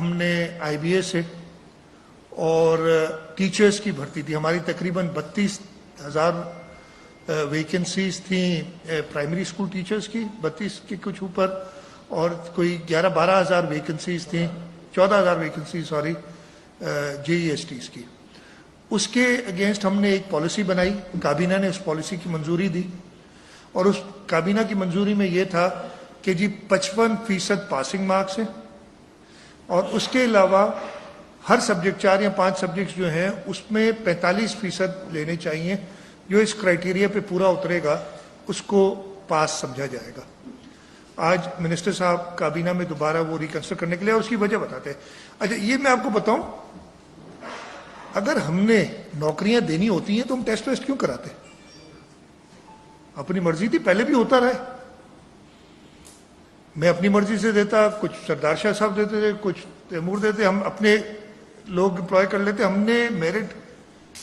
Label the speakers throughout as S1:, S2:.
S1: ہم نے آئی بی اے سے اور ٹیچرز کی بھرتی تھی. ہماری تقریباً 32,000 ویکنسیز تھیں پرائمری اسکول ٹیچرز کی, 32 کے کچھ اوپر, اور کوئی 11-12 ہزار ویکنسیز تھیں, 14,000 ویکنسیز جے ای ایس ٹیز کی. اس کے اگینسٹ ہم نے ایک پالیسی بنائی, کابینہ نے اس پالیسی کی منظوری دی, اور اس کابینہ کی منظوری میں یہ تھا کہ جی 55% پاسنگ مارکس ہیں, اور اس کے علاوہ ہر سبجیکٹ 4 یا 5 سبجیکٹس جو ہیں اس میں 45% لینے چاہیے. جو اس کرائٹیریا پہ پورا اترے گا اس کو پاس سمجھا جائے گا. آج منسٹر صاحب کابینہ میں دوبارہ وہ ریکنسٹر کرنے کے لیے, اور اس کی وجہ بتاتے ہیں. اچھا یہ میں آپ کو بتاؤں, اگر ہم نے نوکریاں دینی ہوتی ہیں تو ہم ٹیسٹ ویسٹ کیوں کراتے؟ اپنی مرضی تھی, پہلے بھی ہوتا رہے. میں اپنی مرضی سے دیتا, کچھ سردار شاہ صاحب دیتے تھے, کچھ تیمور دیتے, ہم اپنے لوگ امپلوائے کر لیتے. ہم نے میرٹ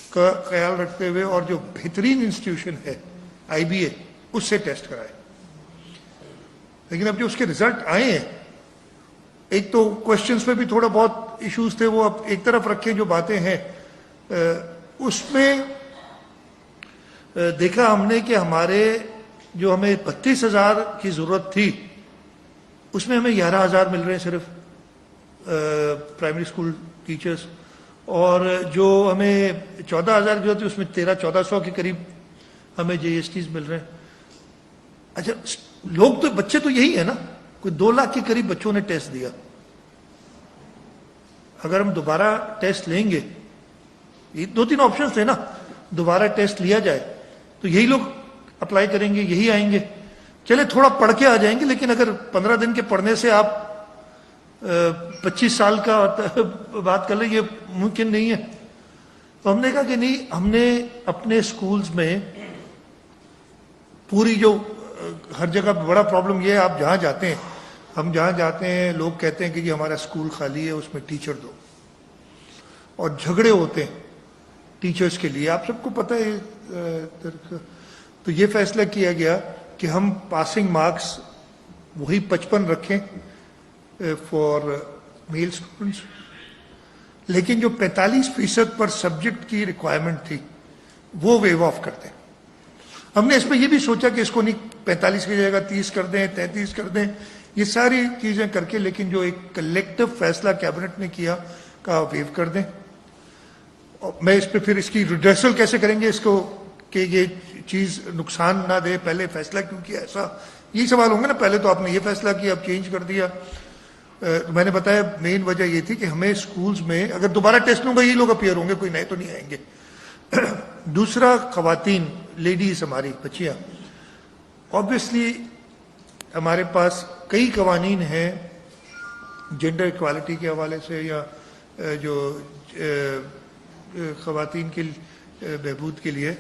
S1: کا خیال رکھتے ہوئے اور جو بہترین انسٹیٹیوشن ہے آئی بی اے اس سے ٹیسٹ کرائے. لیکن اب جو اس کے رزلٹ آئے ہیں, ایک تو کوشچنس میں بھی تھوڑا بہت ایشوز تھے, وہ اب ایک طرف رکھیں. جو باتیں ہیں اس میں دیکھا ہم نے کہ ہمارے جو ہمیں 32,000 کی ضرورت تھی اس میں ہمیں 11,000 مل رہے ہیں صرف پرائمری اسکول ٹیچرز, اور جو ہمیں 14,000 کی ضرورت تھی اس میں 1300-1400 کے قریب ہمیں جے ایس ٹیز مل رہے ہیں. اچھا لوگ تو بچے تو یہی ہے نا, کوئی 2 لاکھ کے قریب بچوں نے ٹیسٹ دیا. اگر ہم دوبارہ ٹیسٹ لیں گے, یہ 2-3 آپشنز تھے نا, دوبارہ ٹیسٹ لیا جائے تو یہی لوگ اپلائی کریں گے, یہی آئیں گے. چلے تھوڑا پڑھ کے آ جائیں گے, لیکن اگر 15 دن کے پڑھنے سے آپ 25 سال کا بات کر لیں, یہ ممکن نہیں ہے. تو ہم نے کہا کہ نہیں, ہم نے اپنے سکولز میں پوری جو ہر جگہ بڑا پرابلم یہ ہے, آپ جہاں جاتے ہیں, ہم جہاں جاتے ہیں لوگ کہتے ہیں کہ یہ ہمارا اسکول خالی ہے, اس میں ٹیچر دو, اور جھگڑے ہوتے ہیں ٹیچرز کے لیے. آپ سب کو پتہ ہے. تو یہ فیصلہ کیا گیا کہ ہم پاسنگ مارکس وہی 55 رکھیں فار میل اسٹوڈنٹس, لیکن جو 45% پر سبجیکٹ کی ریکوائرمنٹ تھی وہ ویو آف کر دیں. ہم نے اس میں یہ بھی سوچا کہ اس کو نہیں 45 کی جگہ 30 کر دیں, 33 کر دیں, یہ ساری چیزیں کر کے, لیکن جو ایک کلیکٹو فیصلہ کیبنٹ نے کیا کہ ویو کر دیں. میں اس پہ پھر اس کی ریڈریسل کیسے کریں گے اس کو کہ یہ چیز نقصان نہ دے, پہلے فیصلہ کیوں کیا ایسا, یہی سوال ہوں گے نا. پہلے تو آپ نے یہ فیصلہ کیا, اب چینج کر دیا. میں نے بتایا مین وجہ یہ تھی کہ ہمیں سکولز میں اگر دوبارہ ٹیسٹ لوں گا یہ لوگ اپیئر ہوں گے, کوئی نئے تو نہیں آئیں گے. دوسرا, خواتین, لیڈیز, ہماری بچیاں, آبویسلی ہمارے پاس کئی قوانین ہیں جینڈر ایکوالٹی کے حوالے سے, یا جو خواتین کی بہبود کے لیے.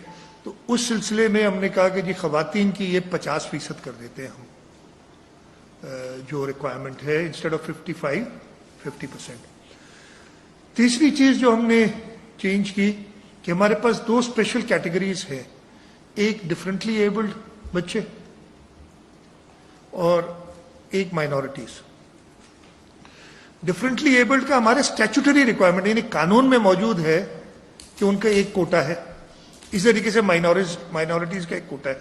S1: تو اس سلسلے میں ہم نے کہا کہ جی خواتین کی یہ 50% کر دیتے ہیں ہم, جو ریکوائرمنٹ ہے, انسٹیڈ آف 55, 50%. تیسری چیز جو ہم نے چینج کی کہ ہمارے پاس 2 اسپیشل کیٹیگریز ہیں, ایک ڈفرینٹلی ایبلڈ بچے اور ایک مائنورٹیز. ڈفرینٹلی ایبلڈ کا ہمارے اسٹیچوٹری ریکوائرمنٹ یعنی قانون میں موجود ہے کہ ان کا ایک کوٹا ہے, اسی طریقے سے مائنورٹیز کا ایک کوٹا ہے.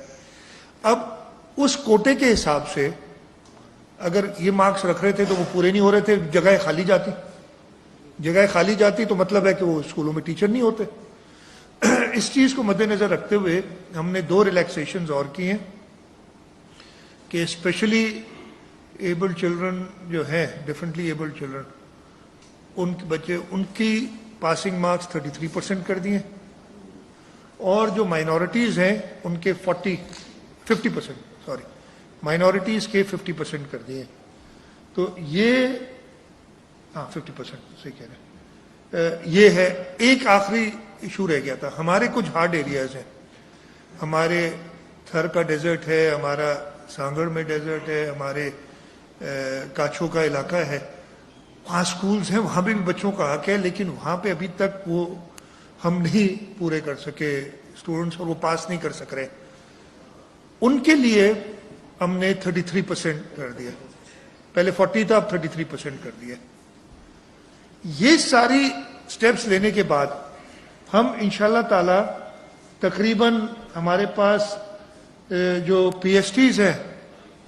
S1: اب اس کوٹے کے حساب سے اگر یہ مارکس رکھ رہے تھے تو وہ پورے نہیں ہو رہے تھے, جگہیں خالی جاتی تو مطلب ہے کہ وہ اسکولوں میں ٹیچر نہیں ہوتے. اس چیز کو مد نظر رکھتے ہوئے ہم نے 2 ریلیکسیشنز اور کی ہیں کہ اسپیشلی ایبلڈ چلڈرن جو ہیں, ڈفرینٹلی ایبلڈ چلڈرن, ان کے بچے, ان کی پاسنگ مارکس 33% کر دیے, اور جو مائنورٹیز ہیں ان کے 50% مائنورٹیز کے 50% کر دیے. تو یہ 50% صحیح کہہ رہے ہیں. یہ ہے. ایک آخری ایشو رہ گیا تھا, ہمارے کچھ ہارڈ ایریاز ہیں, ہمارے تھر کا ڈیزرٹ ہے, ہمارا سانگڑ میں ڈیزرٹ ہے, ہمارے کاچھو کا علاقہ ہے, وہاں سکولز ہیں, وہاں بھی بچوں کا حق ہے, لیکن وہاں پہ ابھی تک وہ ہم نہیں پورے کر سکے اسٹوڈنٹس, اور وہ پاس نہیں کر سک رہے. ان کے لیے ہم نے 33% کر دیا, پہلے 40 تھا, اب 33% کر دیا. یہ ساری سٹیپس لینے کے بعد ہم انشاءاللہ تعالی تقریباً ہمارے پاس جو پی ایس ٹیز ہیں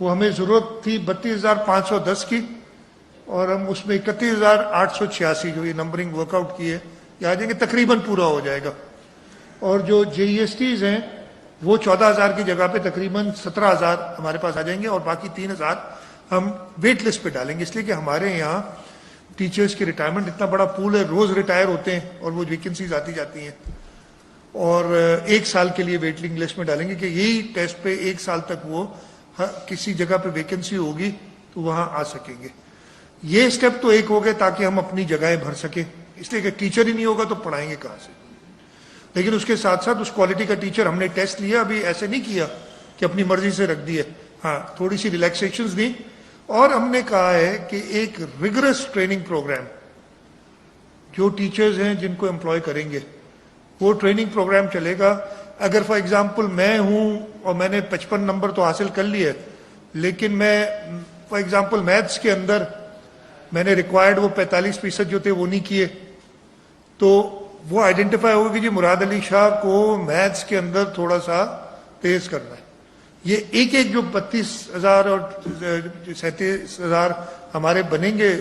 S1: وہ ہمیں ضرورت تھی 32,510 کی، اور ہم اس میں 31,886 جو یہ نمبرنگ ورک آؤٹ کی ہے یہ آ جائیں گے، تقریباً پورا ہو جائے گا. اور جو جے ای ایس ٹیز ہیں وہ 14,000 کی جگہ پہ تقریباً 17,000 ہمارے پاس آ جائیں گے، اور باقی 3,000 ہم ویٹ لسٹ پہ ڈالیں گے، اس لیے کہ ہمارے یہاں ٹیچرز کی ریٹائرمنٹ اتنا بڑا پول ہے، روز ریٹائر ہوتے ہیں اور وہ ویکنسیز آتی جاتی ہیں، اور 1 سال کے لیے ویٹنگ لسٹ میں ڈالیں گے کہ یہی ٹیسٹ پہ 1 سال تک وہ کسی جگہ پہ ویکنسی ہوگی تو وہاں آ سکیں گے. یہ اسٹیپ تو ایک ہو گئے تاکہ ہم اپنی جگہیں بھر سکیں، اس لیے کہ ٹیچر ہی نہیں ہوگا تو پڑھائیں گے کہاں سے. لیکن اس کے ساتھ ساتھ اس کوالٹی کا ٹیچر ہم نے ٹیسٹ لیا، ابھی ایسے نہیں کیا کہ اپنی مرضی سے رکھ دی ہے، ہاں تھوڑی سی ریلیکسیشنز دی، اور ہم نے کہا ہے کہ ایک ریگرس ٹریننگ پروگرام جو ٹیچرز ہیں جن کو امپلائی کریں گے وہ ٹریننگ پروگرام چلے گا. اگر فار ایگزامپل میں ہوں اور میں نے 55 نمبر تو حاصل کر لیے، لیکن میں فار ایگزامپل میتھس کے اندر میں نے ریکوائرڈ وہ 45% جو تھے وہ نہیں کیے، تو وہ آئیڈینٹیفائی ہوگا کہ جی مراد علی شاہ کو میتھس کے اندر تھوڑا سا تیز کرنا ہے. یہ ایک جو 32,000 اور 37,000 ہمارے بنیں گے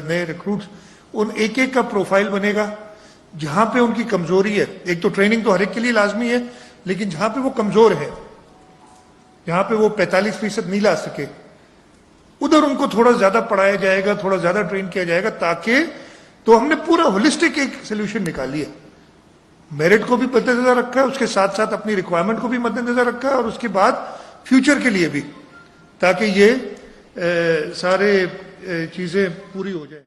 S1: نئے ریکروٹس، ان ایک کا پروفائل بنے گا جہاں پہ ان کی کمزوری ہے. ایک تو ٹریننگ تو ہر ایک کے لیے لازمی ہے، لیکن جہاں پہ وہ کمزور ہے، جہاں پہ وہ 45% نہیں لا سکے، ادھر ان کو تھوڑا زیادہ پڑھایا جائے گا، تھوڑا زیادہ ٹرین کیا جائے گا، تاکہ تو ہم نے پورا ہولسٹک ایک سولوشن نکالی ہے. میرٹ کو بھی مد نظر رکھا ہے، اس کے ساتھ ساتھ اپنی ریکوائرمنٹ کو بھی مد نظر رکھا ہے، اور اس کے بعد فیوچر کے لیے بھی، تاکہ یہ سارے چیزیں پوری ہو جائیں.